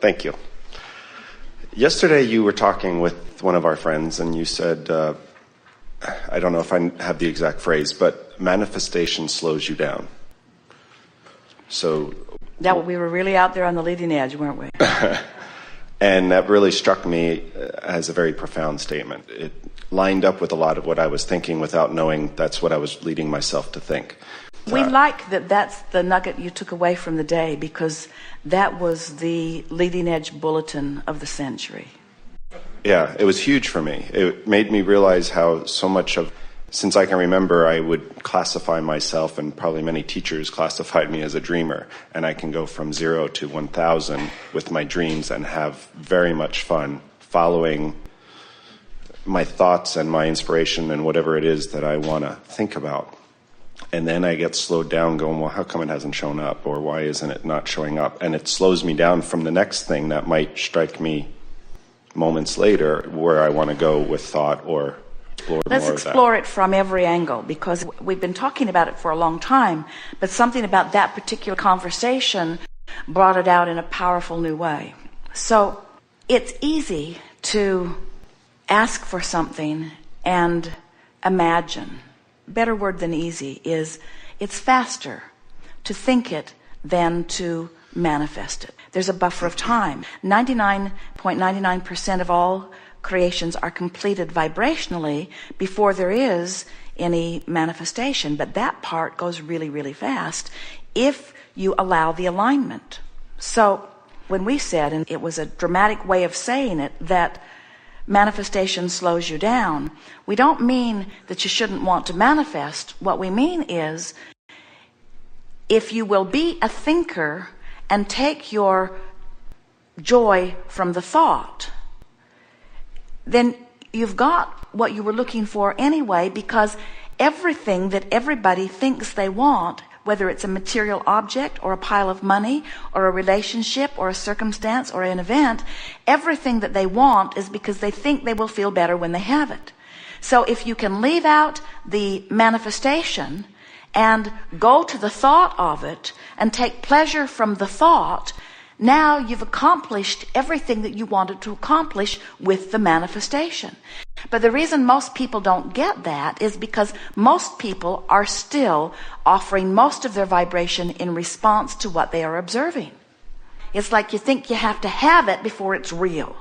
Thank you. Yesterday you were talking with one of our friends and you said, I don't know if I have the exact phrase, but manifestation slows you down. So we were really out there on the leading edge, weren't we? And that really struck me as a very profound statement. It lined up with a lot of what I was thinking without knowing that's what I was leading myself to think. We like that that's the nugget you took away from the day, because that was the leading edge bulletin of the century. Yeah, it was huge for me. It made me realize how so much of, since I can remember, I would classify myself, and probably many teachers classified me as a dreamer, and I can go from 0 to 1,000 with my dreams and have very much fun following my thoughts and my inspiration and whatever it is that I want to think about. And then I get slowed down going, well, how come it hasn't shown up? Or why isn't it not showing up? And it slows me down from the next thing that might strike me moments later where I want to go with thought or explore more of that. Let's explore it from every angle, because we've been talking about it for a long time, but something about that particular conversation brought it out in a powerful new way. So it's easy to ask for something and imagine. Better word than easy is it's faster to think it than to manifest it. There's a buffer of time. 99.99% of all creations are completed vibrationally before there is any manifestation, but that part goes really, really fast if you allow the alignment. So when we said, and it was a dramatic way of saying it, that manifestation slows you down, we don't mean that you shouldn't want to manifest. What we mean is, if you will be a thinker and take your joy from the thought, then you've got what you were looking for anyway, because everything that everybody thinks they want, whether it's a material object or a pile of money or a relationship or a circumstance or an event, everything that they want is because they think they will feel better when they have it. So if you can leave out the manifestation and go to the thought of it and take pleasure from the thought, now you've accomplished everything that you wanted to accomplish with the manifestation. But the reason most people don't get that is because most people are still offering most of their vibration in response to what they are observing. It's like you think you have to have it before it's real.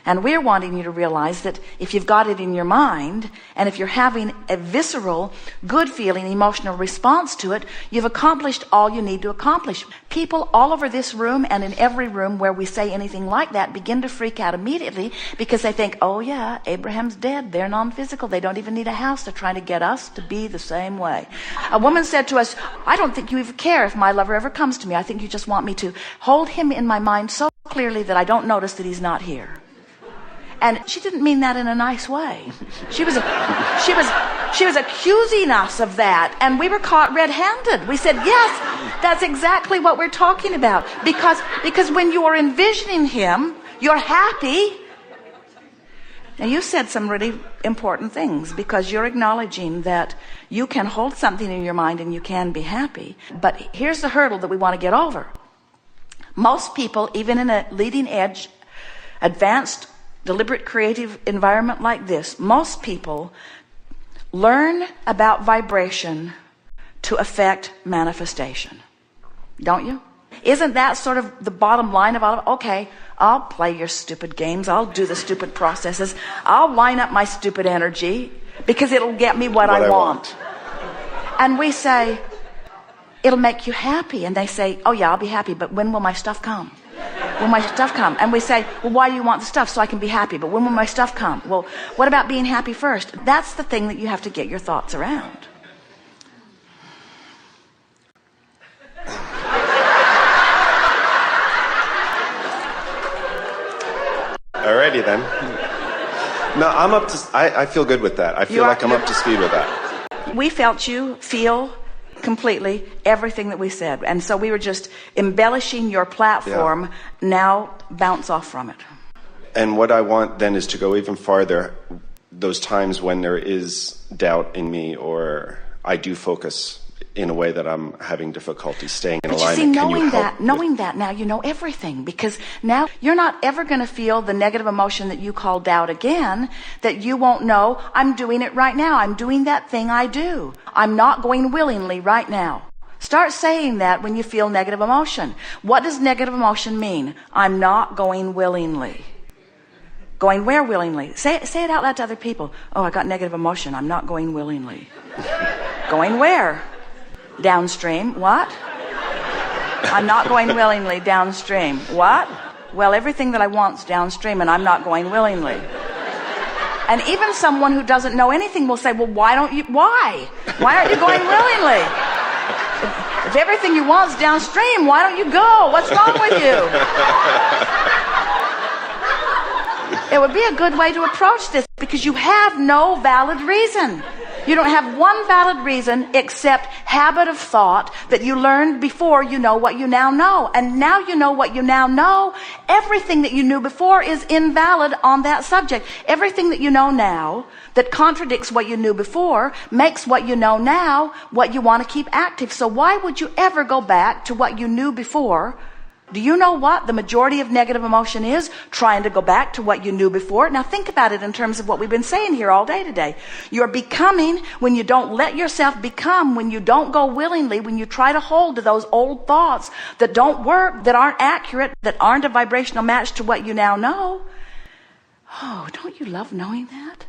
And we're wanting you to realize that if you've got it in your mind, and if you're having a visceral, good feeling, emotional response to it, you've accomplished all you need to accomplish. People all over this room and in every room where we say anything like that begin to freak out immediately, because they think, oh yeah, Abraham's dead. They're non-physical. They don't even need a house. They're trying to get us to be the same way. A woman said to us, I don't think you even care if my lover ever comes to me. I think you just want me to hold him in my mind so clearly that I don't notice that he's not here. And she didn't mean that in a nice way. She was accusing us of that, and we were caught red-handed. We said, yes, that's exactly what we're talking about. Because when you are envisioning him, you're happy. And you said some really important things, because you're acknowledging that you can hold something in your mind and you can be happy. But here's the hurdle that we want to get over. Most people, even in a leading edge, advanced, deliberate creative environment like this, most people learn about vibration to affect manifestation. Don't you? Isn't that sort of the bottom line of all of it? Okay, I'll play your stupid games. I'll do the stupid processes. I'll line up my stupid energy because it'll get me what I want. And we say, it'll make you happy. And they say, oh yeah, I'll be happy, but when will my stuff come? When my stuff come? And we say, well, why do you want the stuff? So I can be happy. But when will my stuff come? Well, what about being happy first? That's the thing that you have to get your thoughts around. Alrighty then. No, I'm up to, I feel good with that. I feel like I'm up to speed with that. We felt you feel completely everything that we said, and so we were just embellishing your platform. Now bounce off from it. And what I want then is to go even farther, those times when there is doubt in me, or I do focus in a way that I'm having difficulty staying in But you alignment. see, knowing that now you know everything, because now you're not ever going to feel the negative emotion that you call doubt again, that you won't know, I'm doing it right now. I'm doing that thing I do. I'm not going willingly right now. Start saying that when you feel negative emotion. What does negative emotion mean? I'm not going willingly. Going where willingly? Say it out loud to other people. Oh, I got negative emotion. I'm not going willingly. Going where? Downstream. What? I'm not going willingly downstream. What? Well, everything that I want's downstream, and I'm not going willingly. And even someone who doesn't know anything will say, well, why aren't you going willingly? If everything you want's downstream, why don't you go? What's wrong with you? It would be a good way to approach this, because you have no valid reason. You don't have one valid reason except habit of thought that you learned before you know what you now know. And now you know what you now know. Everything that you knew before is invalid on that subject. Everything that you know now that contradicts what you knew before makes what you know now what you want to keep active. So why would you ever go back to what you knew before? Do you know what the majority of negative emotion is? Trying to go back to what you knew before. Now think about it in terms of what we've been saying here all day today. You're becoming when you don't let yourself become, when you don't go willingly, when you try to hold to those old thoughts that don't work, that aren't accurate, that aren't a vibrational match to what you now know. Oh, don't you love knowing that?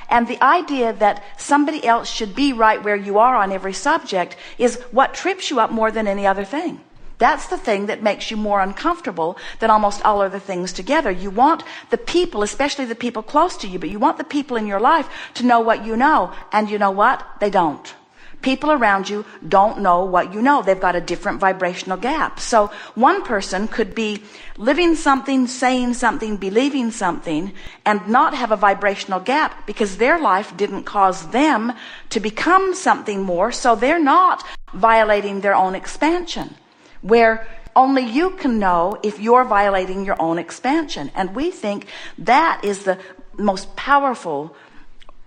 And the idea that somebody else should be right where you are on every subject is what trips you up more than any other thing. That's the thing that makes you more uncomfortable than almost all other things together. You want the people, especially the people close to you, but you want the people in your life to know what you know. And you know what? They don't. People around you don't know what you know. They've got a different vibrational gap. So one person could be living something, saying something, believing something, and not have a vibrational gap because their life didn't cause them to become something more, so they're not violating their own expansion. Where only you can know if you're violating your own expansion. And we think that is the most powerful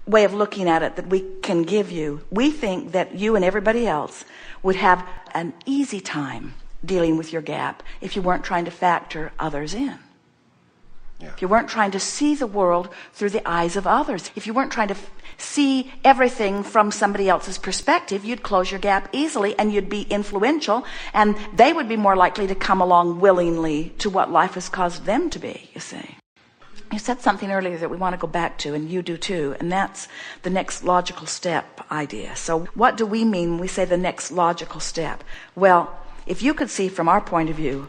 way of looking at it that we can give you. We think that you and everybody else would have an easy time dealing with your gap if you weren't trying to factor others in. Yeah. If you weren't trying to see the world through the eyes of others. If you weren't trying to see everything from somebody else's perspective, you'd close your gap easily and you'd be influential, and they would be more likely to come along willingly to what life has caused them to be, you see. You said something earlier that we want to go back to, and you do too, and that's the next logical step idea. So what do we mean when we say the next logical step? Well, if you could see from our point of view,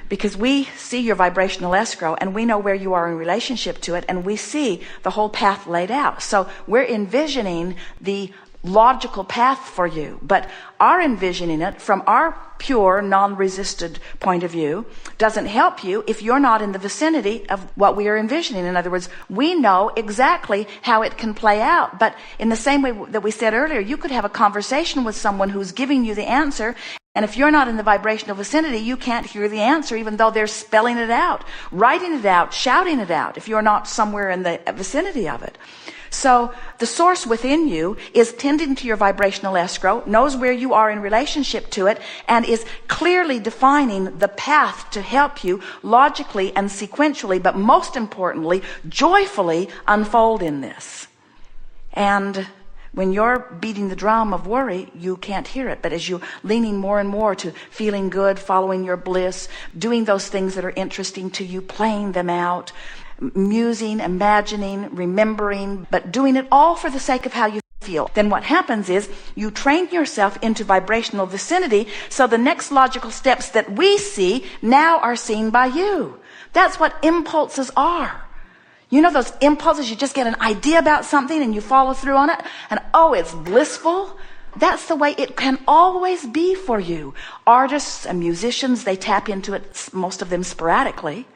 because we see your vibrational escrow and we know where you are in relationship to it, and we see the whole path laid out. So we're envisioning the logical path for you, but our envisioning it from our pure, non-resisted point of view doesn't help you if you're not in the vicinity of what we are envisioning. In other words, we know exactly how it can play out, but in the same way that we said earlier, you could have a conversation with someone who's giving you the answer, and if you're not in the vibrational vicinity, you can't hear the answer, even though they're spelling it out, writing it out, shouting it out, if you're not somewhere in the vicinity of it. So the source within you is tending to your vibrational escrow, knows where you are in relationship to it, and is clearly defining the path to help you logically and sequentially, but most importantly, joyfully unfold in this. And when you're beating the drum of worry, you can't hear it. But as you're leaning more and more to feeling good, following your bliss, doing those things that are interesting to you, playing them out, musing, imagining, remembering, but doing it all for the sake of how you feel, then what happens is you train yourself into vibrational vicinity, so the next logical steps that we see now are seen by you. That's what impulses are. You know those impulses, you just get an idea about something and you follow through on it, and oh, it's blissful. That's the way it can always be for you. Artists and musicians, they tap into it, most of them sporadically.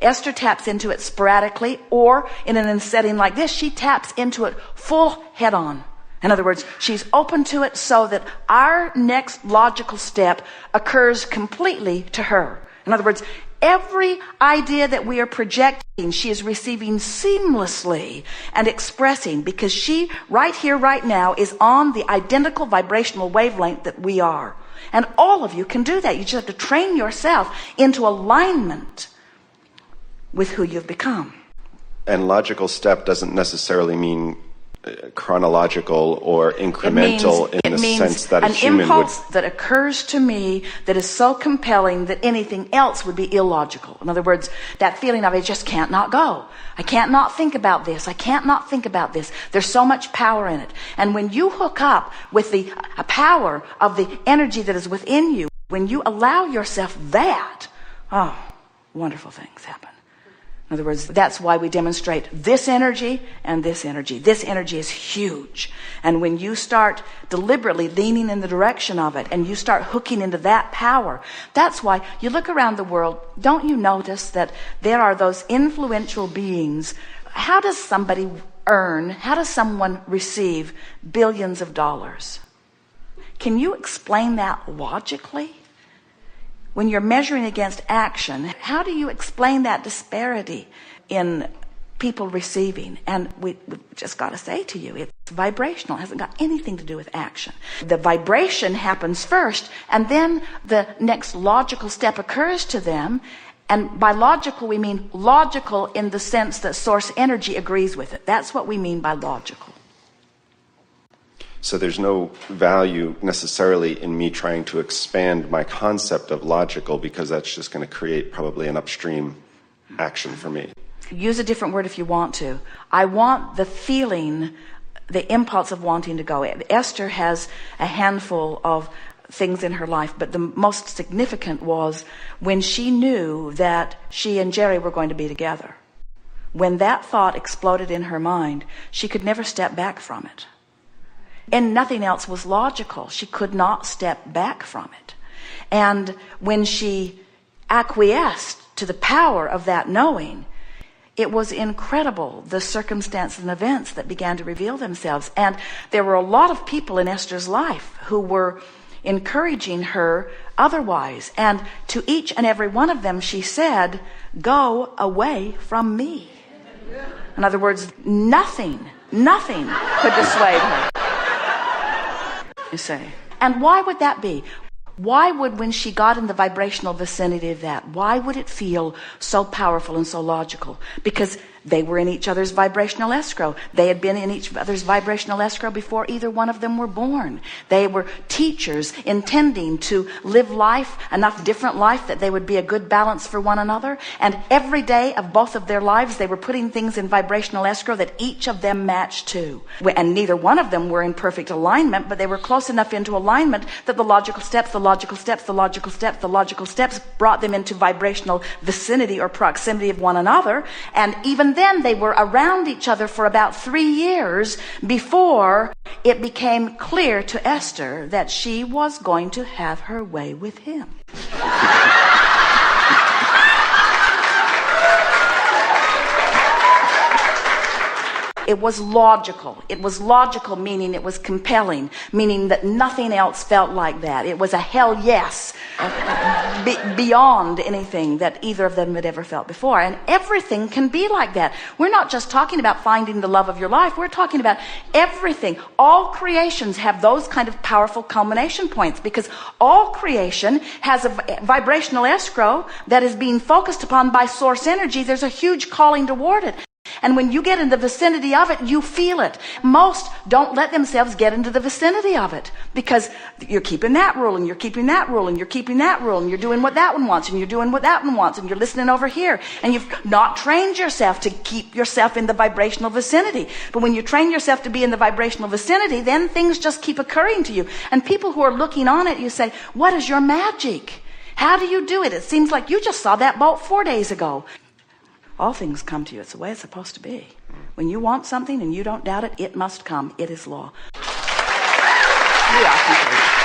Esther taps into it sporadically, or in a setting like this, she taps into it full head on. In other words, she's open to it so that our next logical step occurs completely to her. In other words, every idea that we are projecting, she is receiving seamlessly and expressing, because she, right here, right now, is on the identical vibrational wavelength that we are. And all of you can do that. You just have to train yourself into alignment with who you've become. And logical step doesn't necessarily mean chronological or incremental in the sense that a human would. An impulse that occurs to me that is so compelling that anything else would be illogical. In other words, that feeling of I just can't not go. I can't not think about this. I can't not think about this. There's so much power in it. And when you hook up with the power of the energy that is within you, when you allow yourself that, oh, wonderful things happen. In other words, that's why we demonstrate this energy and this energy. This energy is huge. And when you start deliberately leaning in the direction of it and you start hooking into that power, that's why you look around the world, don't you notice that there are those influential beings? How does somebody earn, how does someone receive billions of dollars? Can you explain that logically? When you're measuring against action, how do you explain that disparity in people receiving? And we've just got to say to you, it's vibrational. It hasn't got anything to do with action. The vibration happens first, and then the next logical step occurs to them. And by logical, we mean logical in the sense that source energy agrees with it. That's what we mean by logical. So there's no value necessarily in me trying to expand my concept of logical, because that's just going to create probably an upstream action for me. Use a different word if you want to. I want the feeling, the impulse of wanting to go. Esther has a handful of things in her life, but the most significant was when she knew that she and Jerry were going to be together. When that thought exploded in her mind, she could never step back from it. And nothing else was logical. She could not step back from it. And when she acquiesced to the power of that knowing, it was incredible, the circumstances and events that began to reveal themselves. And there were a lot of people in Esther's life who were encouraging her otherwise. And to each and every one of them, she said, "Go away from me." In other words, nothing could dissuade her. You say. And why would that be? Why would, when she got in the vibrational vicinity of that, why would it feel so powerful and so logical? Because they were in each other's vibrational escrow. They had been in each other's vibrational escrow before either one of them were born. They were teachers intending to live life, enough different life that they would be a good balance for one another. And every day of both of their lives, they were putting things in vibrational escrow that each of them matched to. And neither one of them were in perfect alignment, but they were close enough into alignment that the logical steps brought them into vibrational vicinity or proximity of one another. And even then they were around each other for about 3 years before it became clear to Esther that she was going to have her way with him. It was logical. It was logical, meaning it was compelling, meaning that nothing else felt like that. It was a hell yes, beyond anything that either of them had ever felt before. And everything can be like that. We're not just talking about finding the love of your life. We're talking about everything. All creations have those kind of powerful culmination points, because all creation has a vibrational escrow that is being focused upon by source energy. There's a huge calling toward it. And when you get in the vicinity of it, you feel it. Most don't let themselves get into the vicinity of it, because you're keeping that rule, and you're keeping that rule, and you're keeping that rule, and you're doing what that one wants, and you're doing what that one wants, and you're listening over here. And you've not trained yourself to keep yourself in the vibrational vicinity. But when you train yourself to be in the vibrational vicinity, then things just keep occurring to you. And people who are looking on it, you say, "What is your magic? How do you do it? It seems like you just saw that boat 4 days ago." All things come to you. It's the way it's supposed to be. When you want something and you don't doubt it, it must come. It is law. We are complete.